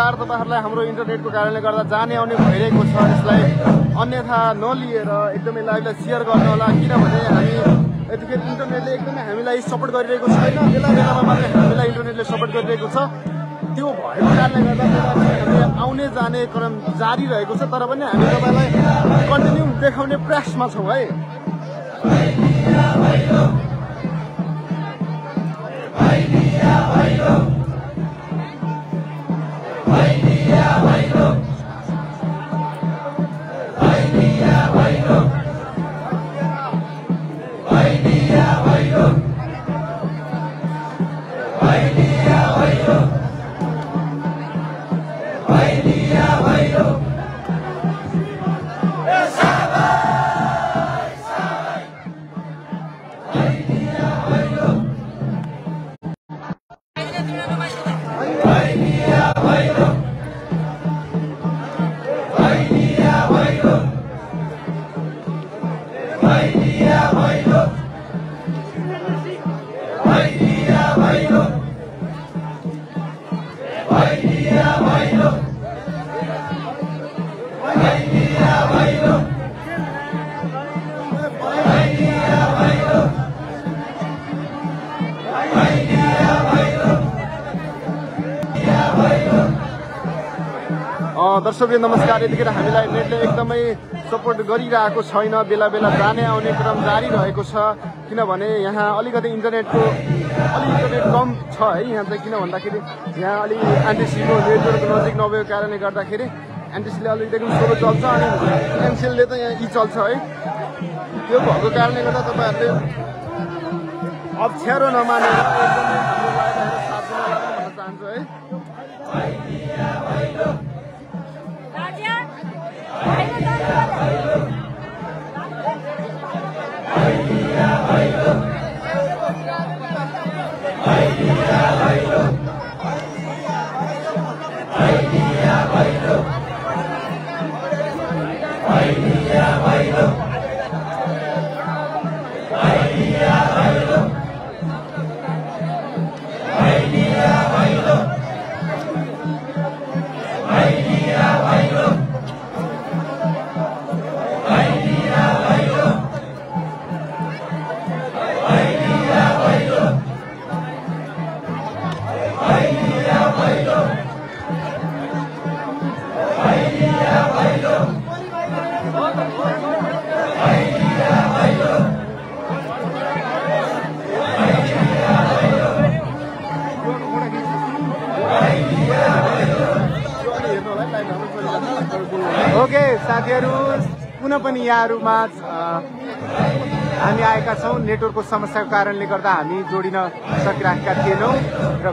नमस्कार। तपाईहरुलाई हाम्रो इन्टरनेटको कारणले गर्दा जाने आउने भइरहेको छ। यसलाई अन्यथा नलिएर एकदमै लाइभलाई शेयर गर्न होला, किनभने हामी यतिखेर इन्टरनेटले एकदमै हामीलाई सपोर्ट गरिरहेको छैन। बेला बेलामा मात्रै हामीलाई इन्टरनेटले सपोर्ट गरिरहेको छ। त्यो भएको कारणले गर्दा हामीले आउने जाने क्रम जारी रहेको छ, तर पनि हामी तपाईलाई कन्टिन्यू देखाउने प्रयासमा छौं है। दर्शकले नमस्कार। यतिखेर हामीलाई नेटले एकदमै सपोर्ट गरिरहेको छैन। बेला बेला जाने आउने क्रम जारी रहेको छ, किनभने यहाँ अलिकति इन्टरनेट कम छ है। यहाँ चाहिँ किन भन्दाखेरि यहाँ अलि एनटिसीको नेटवर्क नजिक नभएको कारणले गर्दाखेरि एनटिसीले अलिकति स्लो चल्छ अनि एमसिएलले त यहाँ चल्छ है। त्यो भएको कारणले गर्दा तपाईहरुले अप्ठ्यारो नमानेर एकदमै हाम्रो लाइभहरू साथ दिनु भन्न चाहन्छु है। ओके साथीहरु, पुनः पनि यहाँहरुमा हामी आएका छौं। नेटवर्कको समस्याको कारणले गर्दा हामी जोडिन सकिरहेका थिएनौं र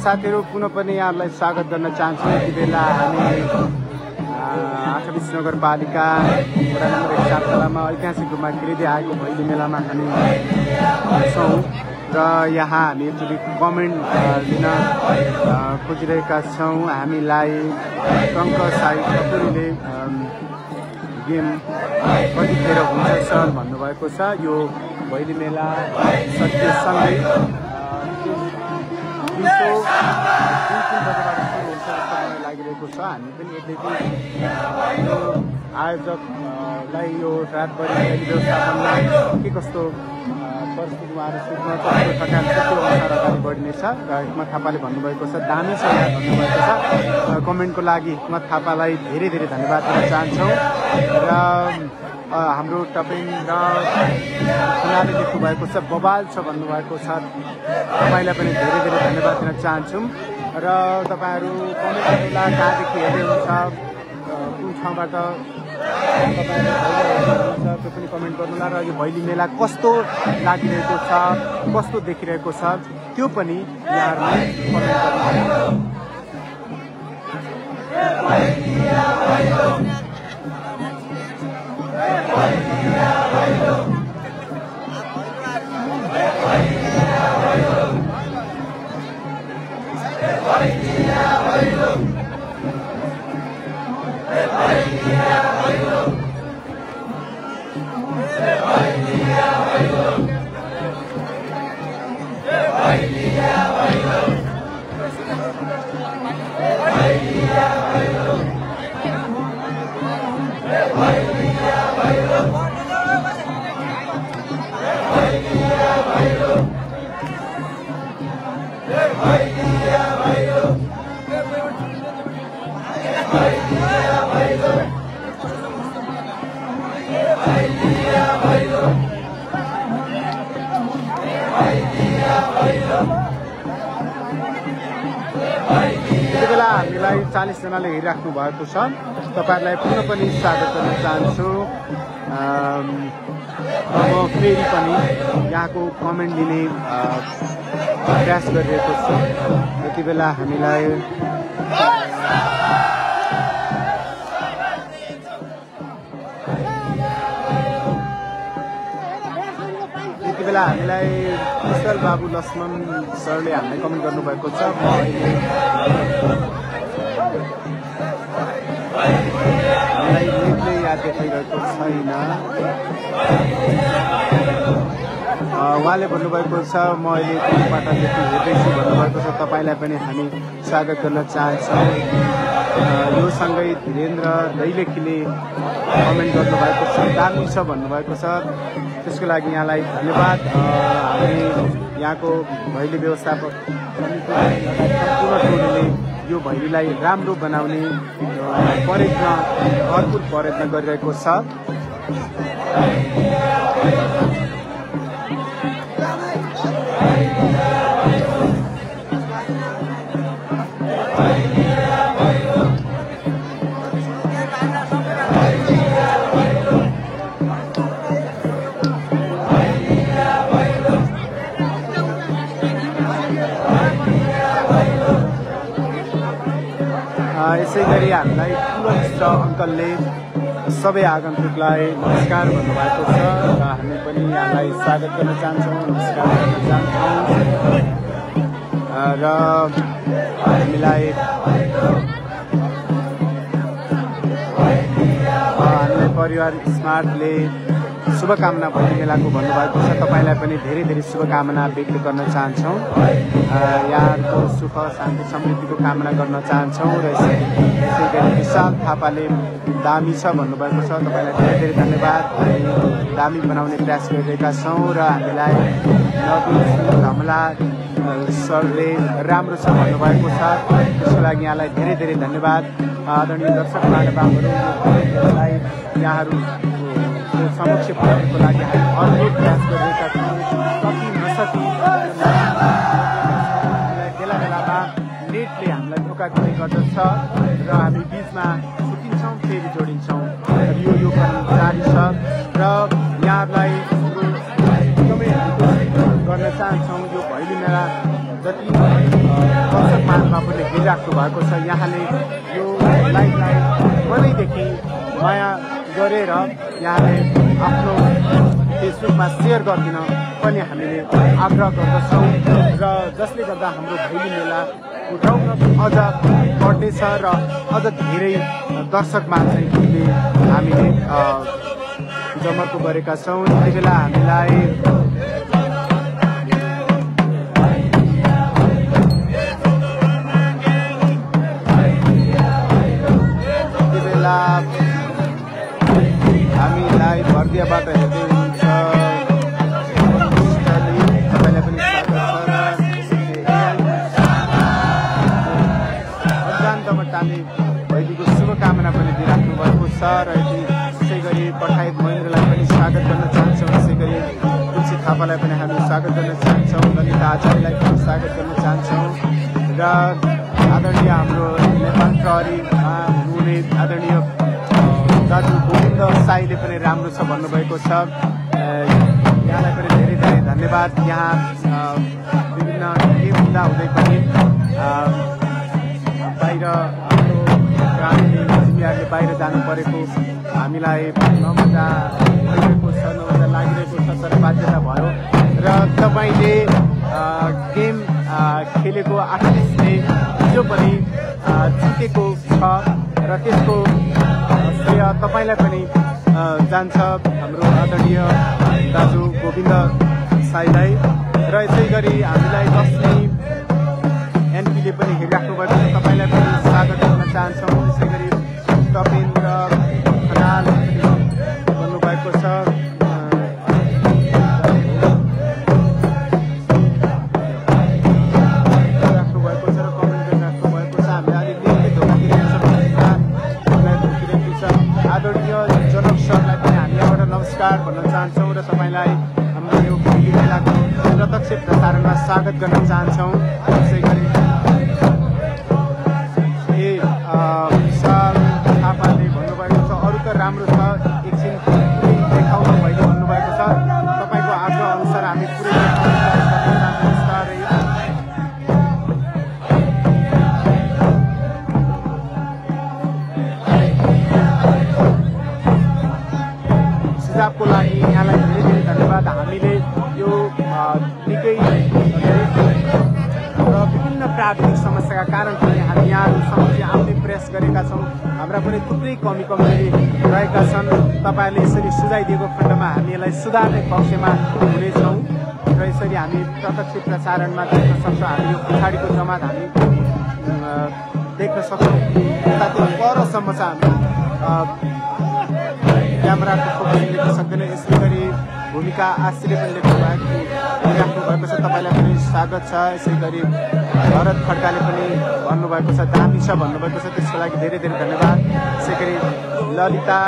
साथीहरू पुनः पनि यहाँलाई स्वागत गर्न चाहन्छु। यति बेला हामी आठबीस नगरपालिका वडा नम्बर 1 साततलामा ऐतिहासिक रूपमा गिरिँदै आएको भैली मेलामा हामी छौँ र यहाँ हामी एकचोटि कमेन्ट लिन खोजिरहेका छौँ। हामीलाई टङ्क साई कपुरीले गेम कतिखेर हुन्छ सर भन्नुभएको छ। यो भैली मेला सकिएसँगै दिउँसो 3 बजेबाट सुरु हुन्छ जस्तो मलाई लागिरहेको छ। हामी पनि यद्यपि आयोजकलाई यो रातभरि व्यवस्थापनमा के कस्तो परिस्थितिमा सुत्न कस्तो प्रकार त्यो अनुसार अगाडि बढ्नेछ र हिक्मत थापाले भन्नुभएको छ दामी छ यहाँ भन्नुभएको छ। कमेन्टको लागि हिक्मत थापालाई धेरै धेरै धन्यवाद दिन चाहन्छौँ। र हाम्रो टपिङ र खुनाले लेख्नुभएको छ बबाल छ भन्नुभएको छ। तपाईँलाई पनि धेरै धेरै धन्यवाद दिन चाहन्छौँ। र तपाईँहरू कमेन्ट गर्नुहोला कहाँदेखि हेर्दै हुन्छ, कुन ठाउँबाट तपाईँहरू हेर्नुहुन्छ त्यो पनि कमेन्ट गर्नुहोला। र यो भैली मेला कस्तो लागिरहेको छ, कस्तो देखिरहेको छ त्यो पनि यहाँहरूले कमेन्ट गर्नुहोला। बेला हामीलाई 40 जनाले हेरिराख्नु भएको छ। तपाईहरुलाई पुनः पनि स्वागत गर्न चाहन्छु। अब फेरि पनि यहाँको कमेन्ट लिने प्रयास गरिरहेको छु। यति बेला हामीलाई कुशल बाबु लक्ष्मण सरले हामीलाई कमेन्ट गर्नुभएको छ। म हामीलाई नेटले याद देखाइरहेको छैन। उहाँले भन्नुभएको छ म अहिले टिभीबाटदेखि हेर्दैछु भन्नुभएको छ। तपाईँलाई पनि हामी स्वागत गर्न चाहन्छौँ। यो सँगै धीरेन्द्र दैलेखीले कमेन्ट गर्नुभएको छ, दामी छ भन्नुभएको छ। त्यसको लागि यहाँलाई धन्यवाद। हामी यहाँको भैली व्यवस्थापक समिति सम्पूर्ण टोलीले यो भैलीलाई राम्रो बनाउने प्रयत्न भरपुर प्रयत्न गरिरहेको छ। यसै गरी हामीलाई पुलमिश्र अङ्कलले सबै आगन्तुकलाई नमस्कार भन्नुभएको छ र हामी पनि यहाँलाई स्वागत गर्न चाहन्छौँ, नमस्कार गर्न चाहन्छौँ। र हामीलाई परिवार स्मार्टले शुभकामना भैली मेलाको भन्नुभएको छ। तपाईँलाई पनि धेरै धेरै शुभकामना व्यक्त गर्न चाहन्छौँ। यहाँहरूको सुख शान्ति समृद्धिको कामना गर्न चाहन्छौँ। र यसै गरी विशाल थापाले दामी छ भन्नुभएको छ। तपाईँलाई धेरै धेरै धन्यवाद। हामी दामी बनाउने प्रयास गरिरहेका छौँ र हामीलाई धमला सरले राम्रो छ भन्नुभएको छ। त्यसको लागि यहाँलाई धेरै धेरै धन्यवाद। आदरणीय दर्शक महानुभावहरूलाई यहाँहरू समक्ष पुर्याउनको लागि हामी हरले प्रयास गरिरहेका छौँ। कति नसकी बेला बेलामा नेटले हामीलाई धोका दिने गर्दछ र हामी बिचमा छुट्टिन्छौँ फेरि जोडिन्छौँ। यो काम जारी छ र यहाँहरूलाई एकदमै गर्न चाहन्छौँ। यो भैली मेला जति दर्शक महानुभावहरूले हेरिराख्नु भएको छ, यहाँले यो लाइभलाई मनैदेखि माया गरेर यहाँले आफ्नो फेसबुकमा सेयर गरिदिन पनि हामीले आग्रह गर्दछौँ र जसले गर्दा हाम्रो भैली मेला रौनक अझ बढ्नेछ र अझ धेरै दर्शकमा चाहिँ हामीले जमर्को गरेका छौँ। यति बेला हामीलाई भर्दियाबाट हेर्दै हुनुहुन्छ। तपाईँलाई पनि स्वागत छ। अजान्तमा टाल्ने भैलीको शुभकामना पनि दिइराख्नु भएको छ र यसै गरी पठायत महेन्द्रलाई पनि स्वागत गर्न चाहन्छौँ। यसै गरी तुलसी थापालाई पनि हामी स्वागत गर्न चाहन्छौँ। ललिता आचार्यलाई पनि स्वागत गर्न चाहन्छौँ र आदरणीय हाम्रो नेपाल प्रहरीमा हुने आदरणीय दाजु गोविन्द साईले पनि राम्रो छ भन्नुभएको छ। यहाँलाई पनि धेरै धेरै धन्यवाद। यहाँ विभिन्न गेम हुँदा हुँदै पनि बाहिर हाम्रो जिम्मेवारले बाहिर जानु परेको हामीलाई नमजा भइरहेको छ, नमजा लागिरहेको छ, तर बाध्यता भयो र तपाईँले गेम खेलेको आर्टिस्टले जो पनि जितेको छ र त्यसको श्रेय तपाईँलाई पनि जान्छ हाम्रो आदरणीय दाजु गोविन्द साईलाई। र यसै गरी हामीलाई लक्ष्मी एनपीले पनि हेरिराख्नु भएको छ, तपाईँलाई पनि स्वागत गर्न चाहन्छौँ। यसै गरी तपेन्द्र खनाल भन्नुभएको छ। भन्न चाहन्छौँ र तपाईँलाई हाम्रो यो भैली मेलाको प्रत्यक्ष प्रसारणमा स्वागत गर्न चाहन्छौँ। यसै गरी विशाल थापाले भन्नुभएको छ अरू त राम्रो छ, एकछिन देखाउनु भैली भन्नुभएको छ। तपाईँको आग्रह अनुसार हामी पुरै सुझावको लागि यहाँलाई धेरै धेरै धन्यवाद। हामीले यो निकै र विभिन्न प्राविधिक समस्याका कारण पनि हामी यहाँहरू समक्ष आउने प्रयास गरेका छौँ। हाम्रा पनि थुप्रै कमी कमजोरी रहेका छन्। तपाईँहरूले यसरी सुझाइदिएको खण्डमा हामी यसलाई सुधार्ने पक्षमा हुनेछौँ र यसरी हामी प्रत्यक्ष प्रसारणमा देख्न सक्छौँ। हामी यो पछाडिको जमात हामी देख्न सक्छौँ। साथै परसम्म चाहिँ हामी क्यामेराको फोकस लेख्न सक्दैन। यसै गरी भूमिका आश्रय पनि लेख्नु भएको छ, तपाईँलाई पनि स्वागत छ। यसै गरी भरत खड्काले पनि भन्नुभएको छ दामी छ भन्नुभएको छ, त्यसको लागि धेरै धेरै धन्यवाद। यसै गरी ललिता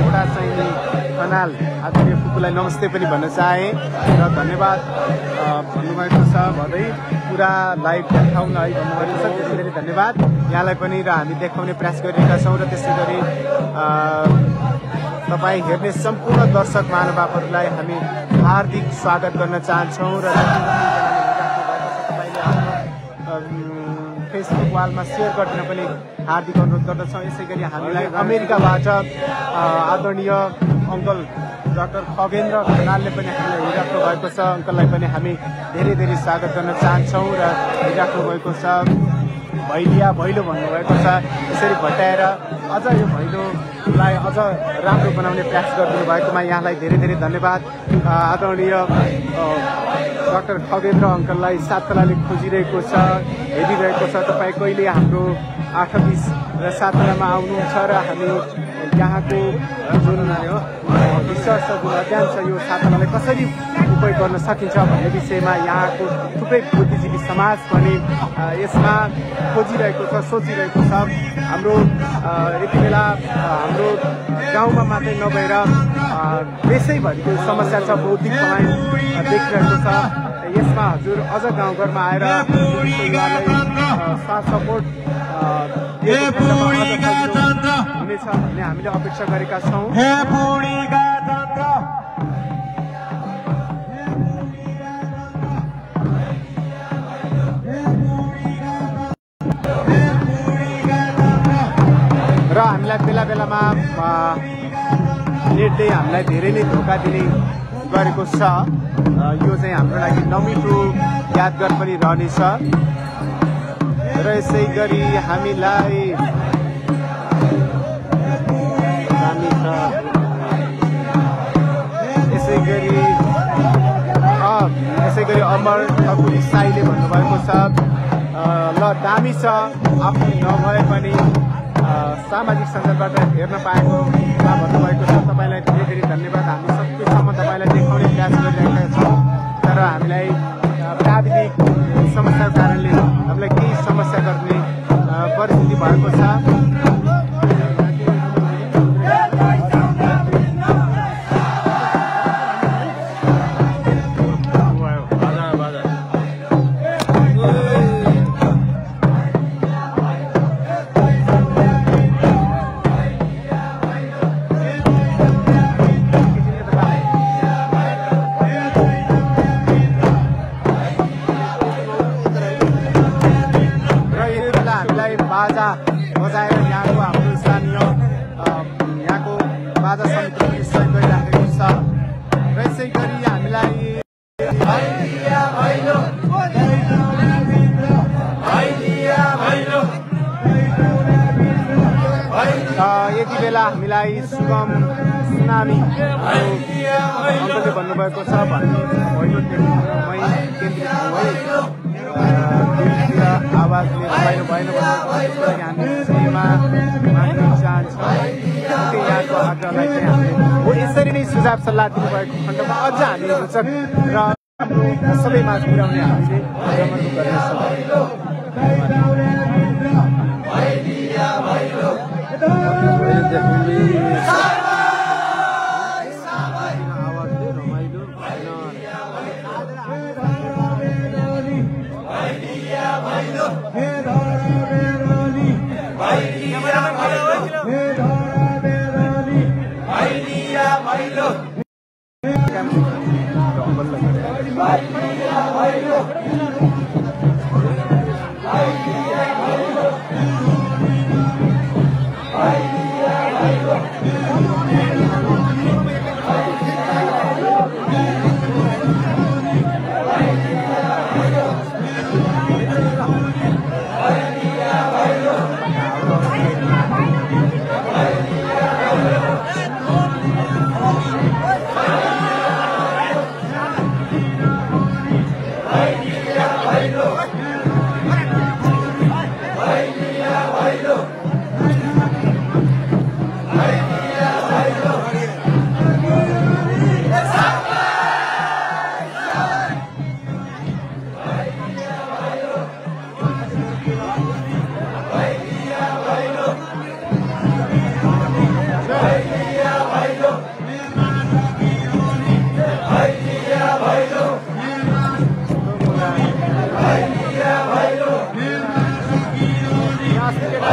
बुढा सैनी खनाल आचार्य फुपूलाई नमस्ते पनि भन्न चाहे र धन्यवाद भन्नुभएको छ। भन्दै पुरा लाइभ देखाउन है भन्नुभएको छ, धेरै धेरै धन्यवाद यहाँलाई पनि र हामी देखाउने प्रयास गरिरहेका छौँ। र त्यसै गरी तपाईँ हेर्ने सम्पूर्ण दर्शक महानुभावहरूलाई हामी हार्दिक स्वागत गर्न चाहन्छौँ र फेसबुक वालमा सेयर गरिदिन पनि हार्दिक अनुरोध गर्दछौँ। यसै गरी हामीलाई अमेरिकाबाट आदरणीय अङ्कल डाक्टर खगेन्द्र खनालले पनि हामीलाई हेरिराख्नु भएको छ। अङ्कललाई पनि हामी धेरै धेरै स्वागत गर्न चाहन्छौँ र हेरिराख्नु भएको छ। भैलिया भैलो भन्नुभएको छ। यसरी भट्याएर अझ यो भैलोलाई अझ राम्रो बनाउने प्रयास गरिदिनु भएकोमा यहाँलाई धेरै धेरै धन्यवाद। आदरणीय डाक्टर खगेन्द्र अङ्कललाई साततलाले खोजिरहेको छ, हेरिरहेको छ। तपाईँ कहिले हाम्रो 8-20 र साततलामा आउनुहुन्छ र हामी यहाँको जुन रिसर्च छ, जुन अध्ययन छ, यो साततलालाई कसरी उपयोग गर्न सकिन्छ भन्ने विषयमा यहाँको थुप्रै बुद्धिजीवी समाज पनि यसमा खोजिरहेको छ, सोचिरहेको छ। हाम्रो यति बेला हाम्रो गाउँमा मात्रै नभएर देशैभरिको समस्या छ, बौद्धिक कमाइ देखिरहेको छ। यसमा हजुर अझ गाउँघरमा आएर साथ सपोर्ट हुनेछ भन्ने हामीले अपेक्षा गरेका छौँ। र हामीलाई बेला बेलामा नेटले हामीलाई धेरै नै धोका दिने गरेको छ। यो चाहिँ हाम्रो लागि नमिठो यादगार पनि रहनेछ। र यसै गरी हामीलाई यसै गरी अमर ठकुरी साईले भन्नुभएको छ, ल दामी छ, आफू नभए पनि सामाजिक सञ्जालबाट हेर्न पाएको भन्नुभएको छ। तपाईँलाई धेरै धेरै धन्यवाद। हामी सकेसम्म तपाईँलाई देखाउने प्रयास गरिरहेका छौँ, तर हामीलाई प्राविधिक समस्याको कारणले हामीलाई केही समस्या गर्ने परिस्थिति भएको छ। बाजा बजाएर यहाँको हाम्रो स्थानीय यहाँको बाजा समितिले सहयोग गरिराखेको छ। र यसै गरी हामीलाई यति बेला हामीलाई सुगम सुनामी अङ्कलले भन्नुभएको छ भन्ने केन्द्रित आवाजले रमाइलो भएन भनेर हामी विषयमा माग्न चाहन्छौँ। यहाँको आग्रहलाई चाहिँ हामीले यसरी नै सुझाव सल्लाह दिनुभएको खण्डमा अझ हामी रोचक र सबैमा पुर्याउने हामीले जमर्को गर्नेछौँ।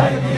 Yes.